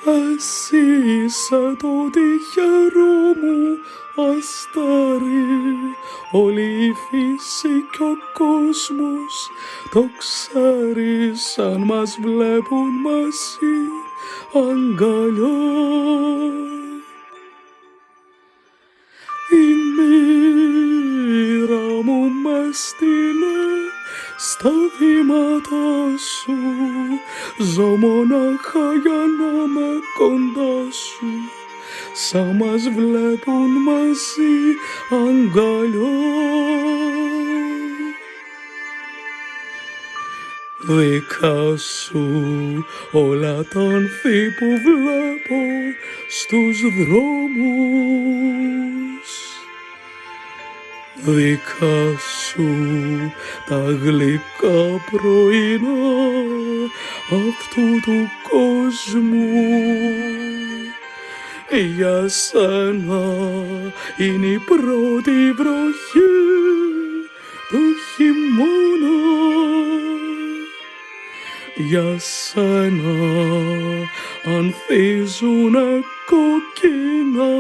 Εσύ σαν το τυχερό μου αστέρι, όλη η φύση κι ο κόσμος το ξέρει, σαν μας βλέπουν μαζί αγκαλιά. Η μοίρα μου με στείλε στα βήματα σου, ζω μονάχα για να με κοντά σου, σαν μας βλέπουν μαζί αγκαλιά. Δικά σου όλα τα ανθή που βλέπω στους δρόμους, δικά σου τα γλυκά πρωινά αυτού του κόσμου. Για σένα είναι η πρώτη βροχή του χειμώνα, για σένα ανθίζουνε κόκκινα